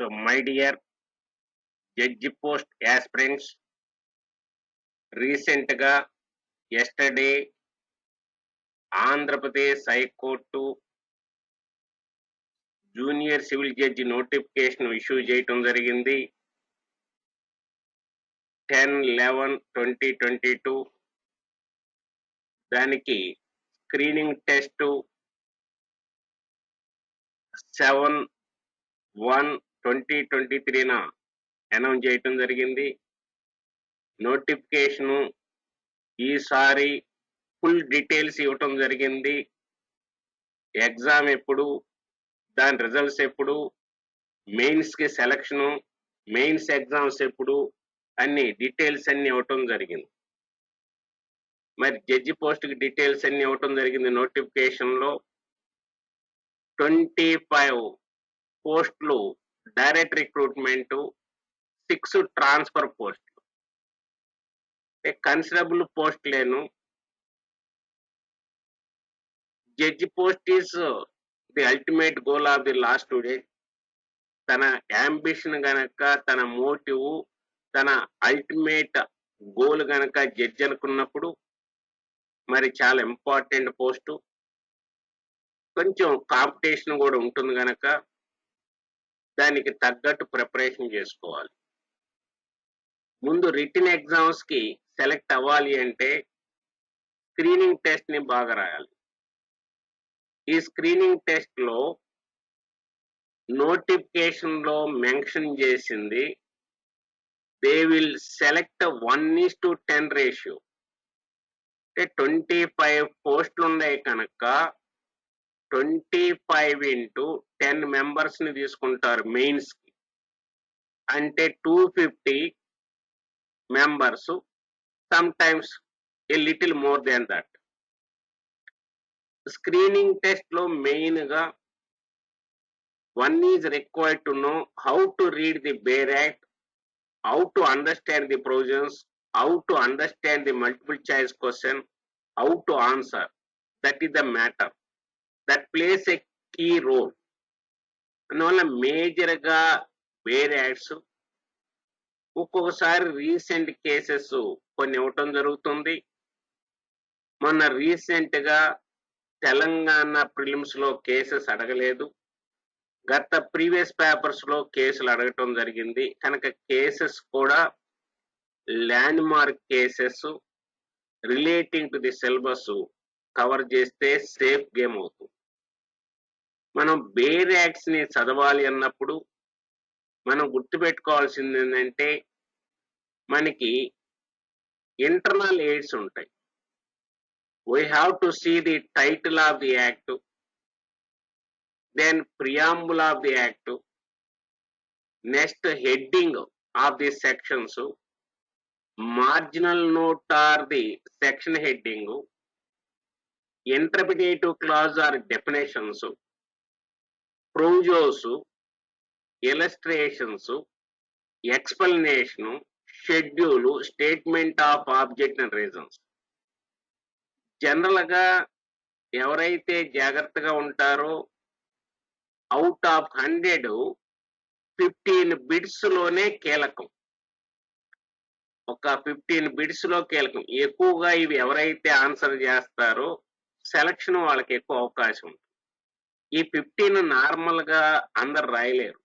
So, my dear judge post aspirants, రీసెంట్గా yesterday Andhra Pradesh high court junior civil judge notification issue చేయటం జరిగింది. 10/11/2022 దానికి screening test 7/1/2023 announce చేయటం జరిగింది. నోటిఫికేషను ఈసారి ఫుల్ డీటెయిల్స్ ఇవ్వటం జరిగింది. ఎగ్జామ్ ఎప్పుడు, దాని రిజల్ట్స్ ఎప్పుడు, మెయిన్స్కి సెలక్షను, మెయిన్స్ ఎగ్జామ్స్ ఎప్పుడు, అన్ని డీటెయిల్స్ అన్ని ఇవ్వటం జరిగింది. మరి జడ్జి పోస్ట్కి డీటెయిల్స్ అన్ని ఇవ్వటం జరిగింది. నోటిఫికేషన్లో 25 పోస్టులు డైరెక్ట్ రిక్రూట్మెంట్, 6 ట్రాన్స్ఫర్ పోస్టులు. కన్సిడరబుల్ పోస్టులేను. Judge post is the ultimate goal of the law student. తన యాంబిషన్ గనక, తన మోటివ్, తన అల్టిమేట్ గోల్ గనక జడ్జి అనుకున్నప్పుడు మరి చాలా ఇంపార్టెంట్ పోస్టు. కొంచెం కాంపిటీషన్ కూడా ఉంటుంది గనక దానికి తగ్గట్టు ప్రిపరేషన్ చేసుకోవాలి. ముందు రిటన్ ఎగ్జామ్స్కి సెలెక్ట్ అవ్వాలి అంటే స్క్రీనింగ్ టెస్ట్ని బాగా రాయాలి. ఈ స్క్రీనింగ్ టెస్ట్లో నోటిఫికేషన్లో మెన్షన్ చేసింది దే విల్ సెలెక్ట్ 1:10 రేషియో. అంటే 25 పోస్టులు ఉన్నాయి కనుక 25/10 మెంబర్స్ని తీసుకుంటారు మెయిన్స్కి. అంటే 250 members, some times a little more than that. Screening టెస్ట్లో మెయిన్గా one is required to know how to read the Bare Act, how to understand the provisions, how to understand the multiple choice question, how to answer. That is the matter. That plays a key role. అందువల్ల మేజర్గా వేరే acts ఒక్కొక్కసారి recent cases కొన్ని ఇవ్వటం జరుగుతుంది. మొన్న రీసెంట్గా Telangana ప్రిలిమ్స్లో cases అడగలేదు. గత ప్రీవియస్ పేపర్స్లో కేసులు అడగటం జరిగింది కనుక కేసెస్ కూడా land mark cases relating to the syllabus cover చేస్తే సేఫ్ గేమ్ అవుతుంది. మనం బేర్ యాక్ట్స్ని చదవాలి అన్నప్పుడు మనం గుర్తుపెట్టుకోవాల్సింది ఏంటంటే మనకి ఇంటర్నల్ ఎయిడ్స్ ఉంటాయి. We have to see the title of the act, then preamble of the act, next heading of the sections, marginal note or the section heading, interpretative clause or definitions, provisos, illustrations, explanation, schedule, statement of object and reasons. జనరల్గా ఎవరైతే జాగ్రత్తగా ఉంటారో out of 100 15 బిట్స్లోనే కీలకం. ఒక 15 బిట్స్లో కీలకం. ఎక్కువగా ఇవి ఎవరైతే ఆన్సర్ చేస్తారో సెలక్షన్ వాళ్ళకి ఎక్కువ అవకాశం ఉంటుంది. ఈ 15 నార్మల్గా అందరు రాయలేరు.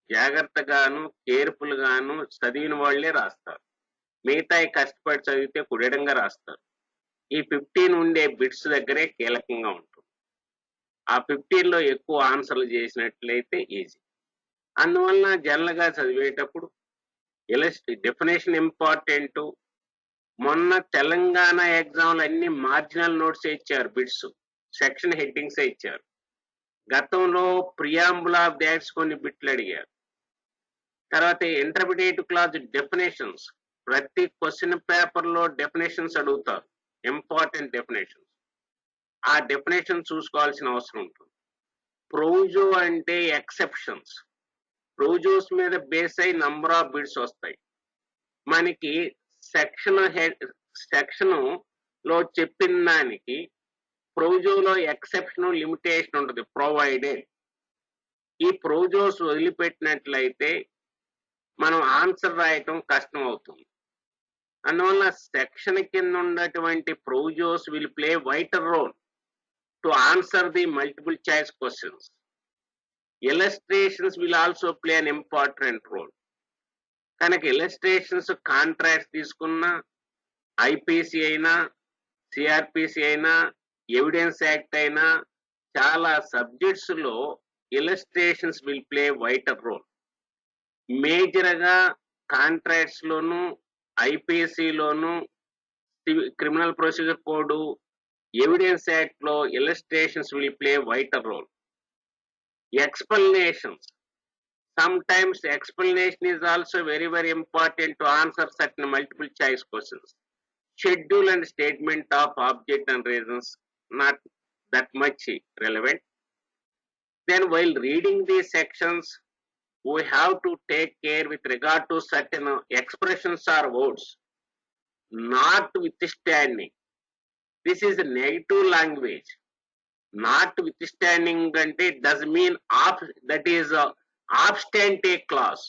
జాగ్రత్తగాను కేర్ఫుల్గాను చదివిన వాళ్ళే రాస్తారు. మిగతా కష్టపడి చదివితే కుడేడంగా రాస్తారు. ఈ 15 ఉండే బిట్స్ దగ్గరే కీలకంగా ఉంటుంది. ఆ 15లో ఎక్కువ ఆన్సర్లు చేసినట్లయితే ఈజీ. అందువలన జనరల్గా చదివేటప్పుడు డెఫినేషన్ ఇంపార్టెంట్. మొన్న తెలంగాణ ఎగ్జామ్లు అన్ని మార్జినల్ నోట్స్ ఇచ్చారు, బిట్స్ సెక్షన్ హెడ్డింగ్స్ ఇచ్చారు. గతంలో ప్రియాంబుల్ ఆఫ్ ది యాక్ట్స్ కొన్ని బిట్లు అడిగారు. తర్వాత ఇంటర్ప్రిటేటివ్ క్లాజ్ డెఫినేషన్స్, ప్రతి క్వశ్చన్ పేపర్లో డెఫినేషన్స్ అడుగుతారు, ఇంపార్టెంట్ డెఫినేషన్స్. ఆ డెఫినేషన్ చూసుకోవాల్సిన అవసరం ఉంటుంది. ప్రొవిజో అంటే ఎక్సెప్షన్స్. ప్రొవిజోస్ మీద బేస్ అయి నంబర్ ఆఫ్ బిట్స్ వస్తాయి. మనకి సెక్షన్ లో చెప్పిన దానికి ప్రొవిజోలో ఎక్సెప్షన్ లిమిటేషన్ ఉంటుంది. ప్రొవైడెడ్ ఈ ప్రోజోస్ వదిలిపెట్టినట్లయితే మనం ఆన్సర్ రాయటం కష్టం అవుతుంది. అందువల్ల సెక్షన్ కింద ఉన్నటువంటి provisos will play vital role to answer the multiple choice questions. Illustrations will also play an important role. కనుక illustrations కాంట్రాక్ట్స్ తీసుకున్న ఐపీసీ అయినా, సిఆర్పిసి అయినా, ఎవిడెన్స్ యాక్ట్ అయినా చాలా సబ్జెక్ట్స్ లో illustrations will play vital role. మేజర్గా కాంట్రాక్ట్స్ లోను, ఐపీసీలోను, criminal procedure code, evidence act లో illustrations will play vital role. Explanations. Sometimes explanation is also very, very important to answer certain multiple choice questions. Schedule and statement of object and reasons, not that much relevant. Then while reading these sections, we have to take care with regard to certain expressions or words. Notwithstanding, this is a negative language. Notwithstanding ante does mean that is abstante clause.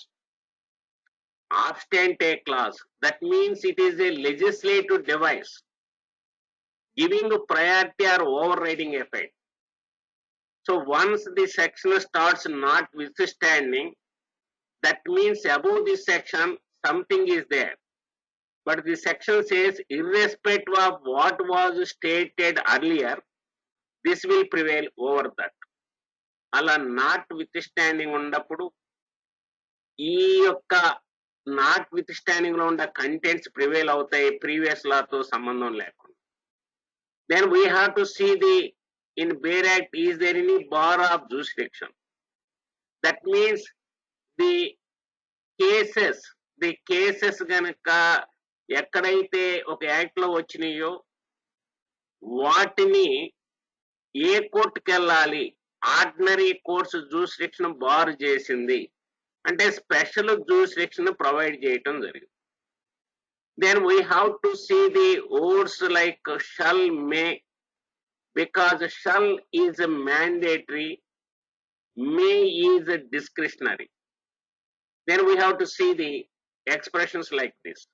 Abstante clause, that means it is a legislative device giving priority or overriding effect. So once the section starts notwithstanding, that means above this section something is there, but the section says irrespective of what was stated earlier, this will prevail over that. అలా notwithstanding ఉన్నప్పుడు ఈ యొక్క notwithstanding లో ఉన్న contents prevail అవుతాయి, previous లాతో సంబంధం లేకుండా. Then we have to see the in bare act is there any bar of jurisdiction. That means the cases గనక ఎక్కడైతే ఒక యాక్ట్ లో వచ్చినాయో వాటిని ఏ కోర్టుకి వెళ్ళాలి, ఆర్డినరీ కోర్ట్స్ జ్యూరిస్డిక్షన్ బార్ చేసింది అంటే స్పెషల్ జ్యూరిస్డిక్షన్ ప్రొవైడ్ చేయటం జరిగింది. Then we have to see the words like shall, may, because shall is mandatory, may is discretionary. Then we have to see the expressions like this.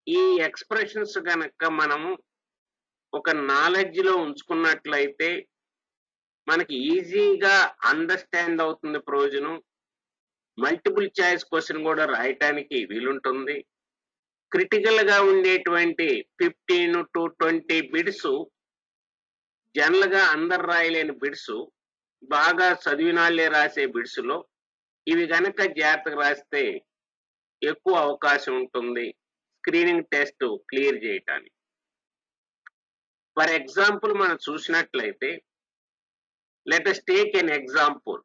ఈ expressions కనుక మనము ఒక knowledge లో ఉంచుకున్నట్లయితే మనకి ఈజీగా understand అవుతుంది ప్రయోజనం. మల్టిపుల్ చాయిస్ క్వశ్చన్ కూడా రాయటానికి వీలుంటుంది. క్రిటికల్ గా ఉండేటువంటి 15 to 20 బిడ్స్ జనరల్ గా అందరు రాయలేని బిడ్స్, బాగా చదివిన వాళ్ళే రాసే బిడ్స్ లో ఇవి గనక జాగ్రత్తగా రాస్తే ఎక్కువ అవకాశం ఉంటుంది స్క్రీనింగ్ టెస్ట్ క్లియర్ చేయటానికి. ఫర్ ఎగ్జాంపుల్ మనం చూసినట్లయితే, let us take an example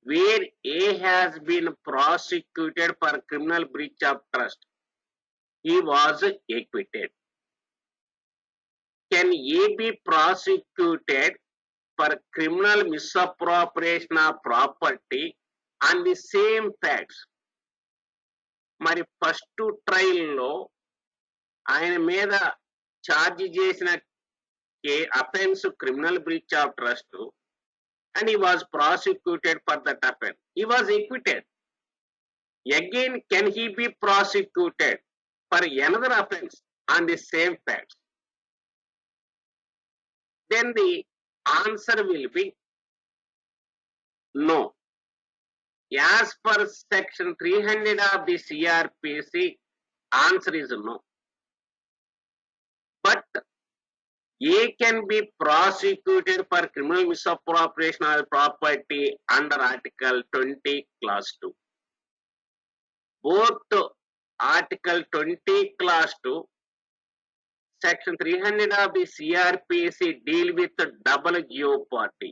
where A has been prosecuted for criminal breach of trust. He was acquitted. Can A be prosecuted for criminal misappropriation of property on the same facts? మరి first ట్రయల్లో ఆయన మీద charge చేసిన offense criminal breach of trust and he was prosecuted for that offense. He was acquitted. Again, can he be prosecuted for another offense on the same facts? Then the answer will be no. As per section 300 of the CRPC, answer is no. But A can be prosecuted for criminal misappropriation of property under Article 20, Clause 2. Both Article 20, Clause 2, Section 300 of the CRPC deal with double jeopardy.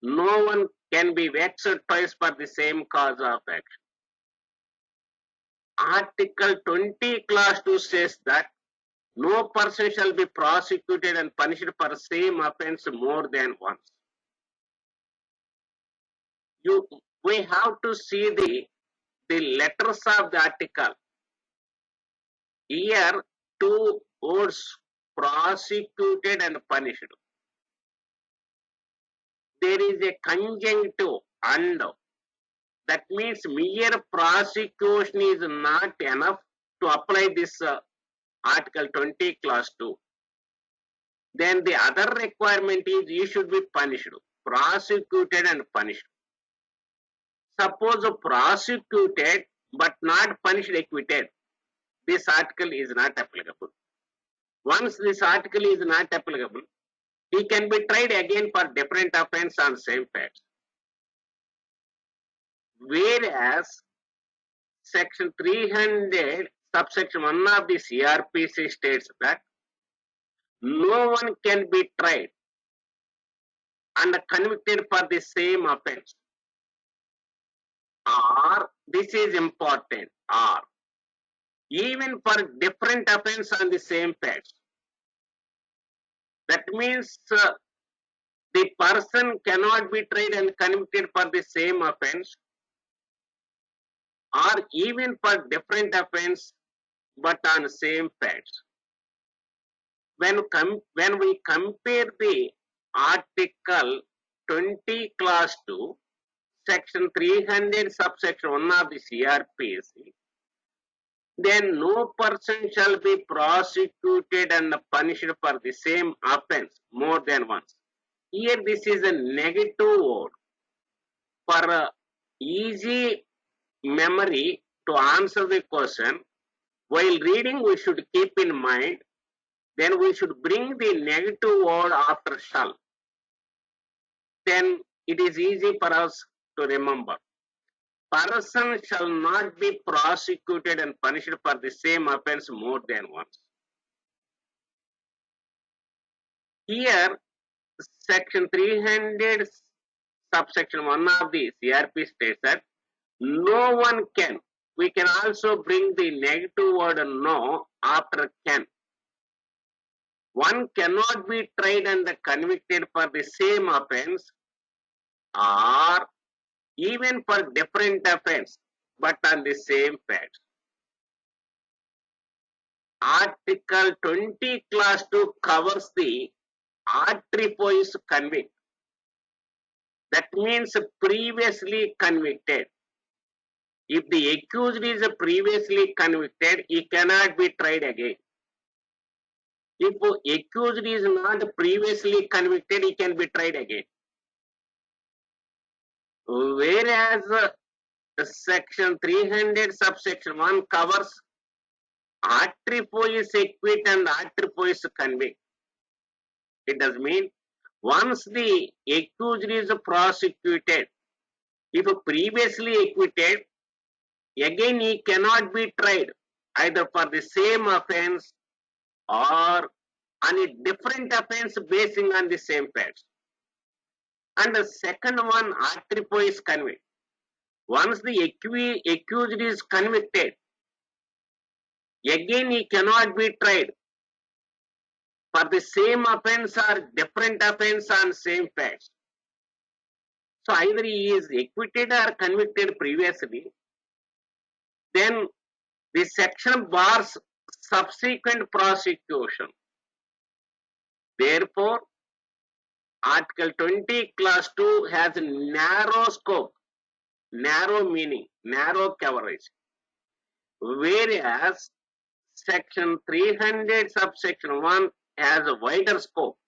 No one can be vexed twice for the same cause of action. Article 20, Clause 2 says that no person shall be prosecuted and punished for the same offense more than once. We have to see the letters of the article. Here, two words, prosecuted and punished. there is a conjunctive and. That means mere prosecution is not enough to apply this Article 20 Clause 2. Then the other requirement is you should be punished, prosecuted and punished. Suppose prosecuted but not punished, acquitted, this article is not applicable. Once this article is not applicable, he can be tried again for different offense on same facts. Whereas Section 300, subsection 1 of the CRPC states that no one can be tried and convicted for the same offense. Or, this is important, or even for different offense on the same facts. That means the person cannot be tried and convicted for the same offense or even for different offense but on same facts. When we compare the Article 20 Clause 2, Section 300 subsection 1 of the CRPC, then no person shall be prosecuted and punished for the same offense more than once. Here this is a negative word. For easy memory to answer the question, while reading we should keep in mind, then we should bring the negative word after shall. Then it is easy for us to remember. Person shall not be prosecuted and punished for the same offense more than once. Here, Section 300, subsection 1 of the CRP states that no one can. We can also bring the negative word no after can. One cannot be tried and convicted for the same offense or even for different offense but on the same facts. Article 20 Clause 2 covers the atriphois convict. That means previously convicted. If the accused is previously convicted, he cannot be tried again. If accused is not previously convicted, he can be tried again. Whereas Section 300 subsection 1 covers atriphois acquit and atriphois convict. It does mean once the accused is prosecuted, if previously acquitted, again he cannot be tried either for the same offense or on a different offense basing on the same facts. And the second one, atriphois convict. Once the accused is convicted, again he cannot be tried for the same offense or different offense on same facts. So either he is acquitted or convicted previously, then the section bars subsequent prosecution. Therefore, Article 20 Clause 2 has narrow scope, narrow meaning, narrow coverage. Whereas Section 300 subsection 1 has a wider scope.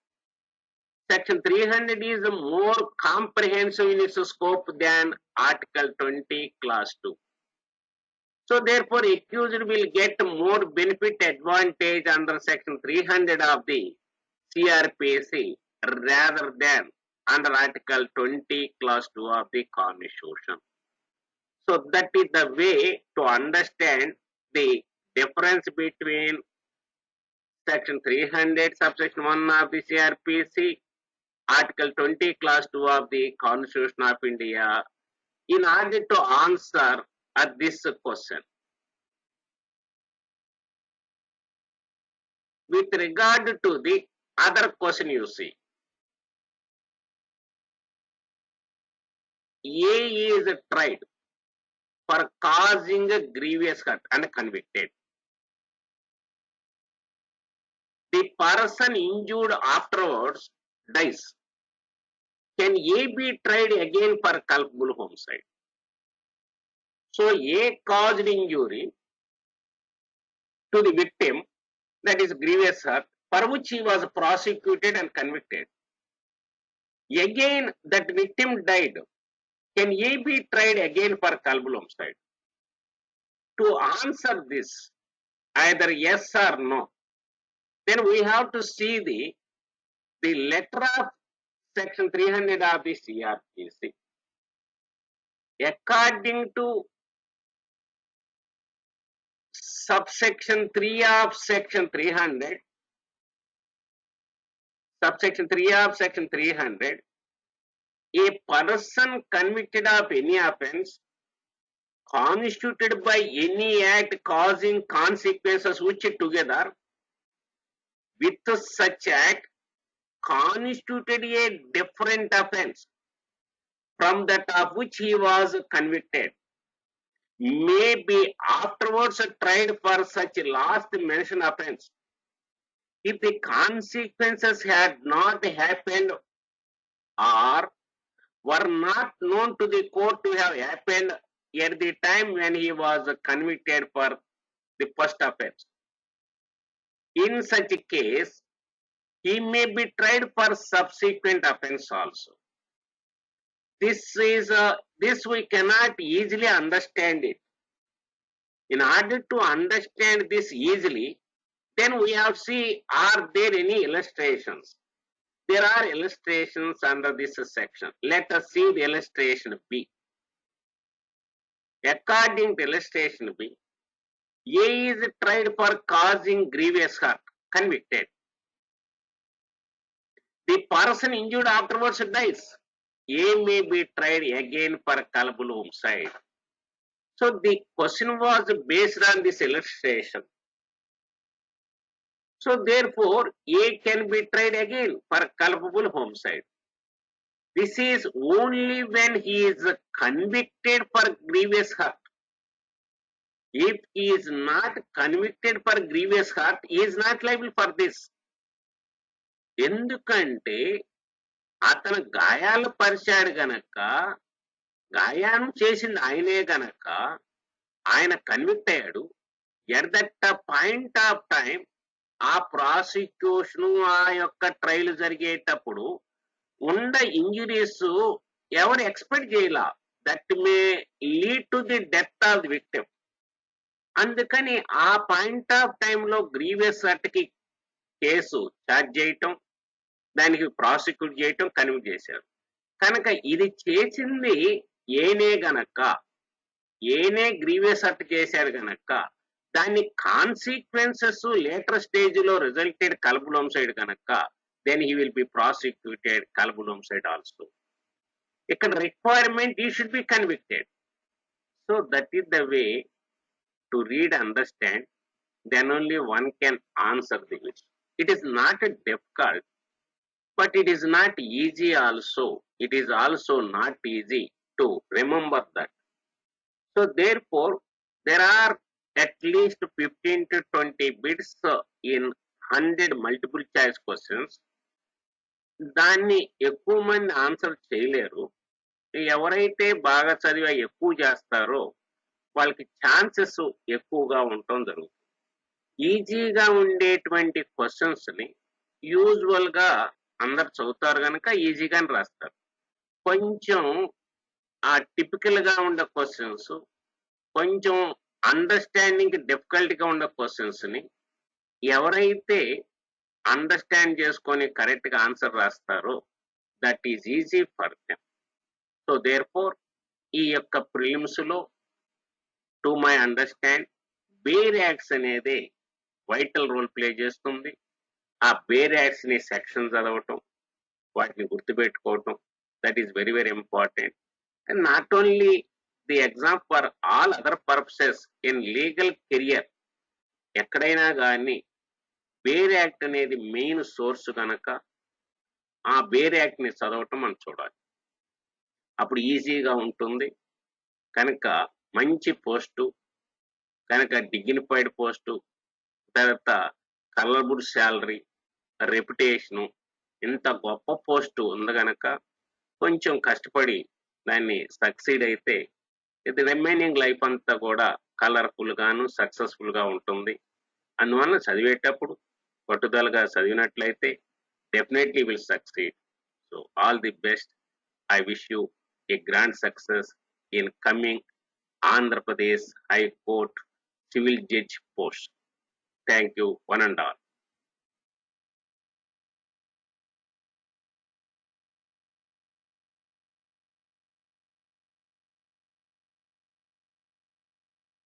Section 300 is more comprehensive in its scope than Article 20 Clause 2. So therefore, accused will get more benefit advantage under Section 300 of the CRPC rather than under Article 20 Clause 2 of the Constitution. So that is the way to understand the difference between Section 300 subsection 1 of the CRPC, Article 20 Clause 2 of the Constitution of India in order to answer this question. With regard to the other question you see, A is tried for causing a grievous hurt and convicted. The person injured afterwards dies. can A be tried again for culpable homicide? So A caused injury to the victim, that is grievous hurt, for which he was prosecuted and convicted. Again, that victim died. Can A be tried again for culpable homicide? To answer this, either yes or no, then we have to see the letter of section 300 of the CRPC. According to subsection 3 of section 300, subsection 3 of section 300, a person convicted of any offense constituted by any act causing consequences which together with such act constituted a different offense from that of which he was convicted, may be afterwards tried for such last mentioned offense if the consequences had not happened or were not known to the court to have happened at the time when he was convicted for the first offense. In such a case, he may be tried for subsequent offense also. This we cannot easily understand it. In order to understand this easily, then we have to see, are there any illustrations? There are illustrations under this section. Let us see the illustration B. According to illustration B, A is tried for causing grievous hurt, convicted. The person injured afterwards dies. A may be tried again for culpable homicide. So the question was based on this illustration. So therefore, A can be tried again for culpable homicide. This is only when he is convicted for grievous hurt. If he is not convicted for grievous hurt, he is not liable for this. ఎందుకంటే అతను గాయాలు పరిచాడు గనక, గాయాన్ని చేసింది ఆయనే గనక ఆయన convict అయ్యాడు. At that point of time ఆ ప్రాసిక్యూషన్ ఆ యొక్క ట్రయల్ జరిగేటప్పుడు ఉన్న ఇంజురీస్ ఎవరు ఎక్స్పెక్ట్ చేయాల, that may lead to the death of the victim. అందుకని ఆ పాయింట్ ఆఫ్ టైంలో గ్రీవియస్ హర్ట్కి కేసు ఛార్జ్ చేయటం, దానికి ప్రాసిక్యూట్ చేయటం, కన్విక్ట్ చేశారు. కనుక ఇది చేసింది ఏనే గనక, ఏనే గ్రీవియస్ హర్ట్ చేశారు గనక దాని కాన్సిక్వెన్సెస్ లేటర్ స్టేజ్ లో రిజల్టెడ్ కల్పబుల్ హోమిసైడ్ గనక then he will be prosecuted culpable homicide also. ఇక్కడ requirement he should be convicted. So that is the way to read, understand, then only one can answer the question. It is not difficult, but it is not easy also. It is also not easy to remember that. So therefore, there are at least 15 to 20 bits in 100 multiple choice questions. దాన్ని ఎక్కువ మంది answer చేయలేరు. ఎవరైతే బాగా చదివా ఎక్కువ చేస్తారో వాళ్ళకి ఛాన్సెస్ ఎక్కువగా ఉండటం జరుగుతుంది. ఈజీగా ఉండేటువంటి క్వశ్చన్స్ ని యూజువల్ గా అందరు చదువుతారు కనుక ఈజీగానే రాస్తారు. కొంచెం ఆ టిపికల్ గా ఉండే క్వశ్చన్స్, కొంచెం అండర్స్టాండింగ్ డిఫికల్ట్ గా ఉండే క్వశ్చన్స్ ని ఎవరైతే అండర్స్టాండ్ చేసుకొని కరెక్ట్ గా ఆన్సర్ రాస్తారో that is easy for them. So therefore ఈ యొక్క ప్రిలిమ్స్ లో to my understand bare acts అనేది వైటల్ రోల్ ప్లే చేస్తుంది. ఆ బేర్ యాక్ట్స్ ని సెక్షన్ చదవటం, వాటిని గుర్తుపెట్టుకోవటం, that is very very important. And not only the exam for all other purposes in legal career. ఎక్కడైనా కానీ బేర్ యాక్ట్ అనేది మెయిన్ సోర్స్ కనుక ఆ బేర్ యాక్ట్ ని చదవటం మనం చూడాలి. అప్పుడు ఈజీగా ఉంటుంది. కనుక మంచి పోస్టు, కనుక డిగ్నిఫైడ్ పోస్టు, తర్వాత కలర్బుడ్ శాలరీ, రెప్యుటేషను, ఇంత గొప్ప పోస్టు ఉంది కనుక కొంచెం కష్టపడి దాన్ని సక్సీడ్ అయితే ఇది రిమైనింగ్ లైఫ్ అంతా కూడా కలర్ఫుల్ గాను సక్సెస్ఫుల్ గా ఉంటుంది. అందువలన చదివేటప్పుడు పట్టుదలగా చదివినట్లయితే definitely will succeed. So all the best. I wish you A grand success in coming Andhra Pradesh high court civil judge post. Thank you one and all.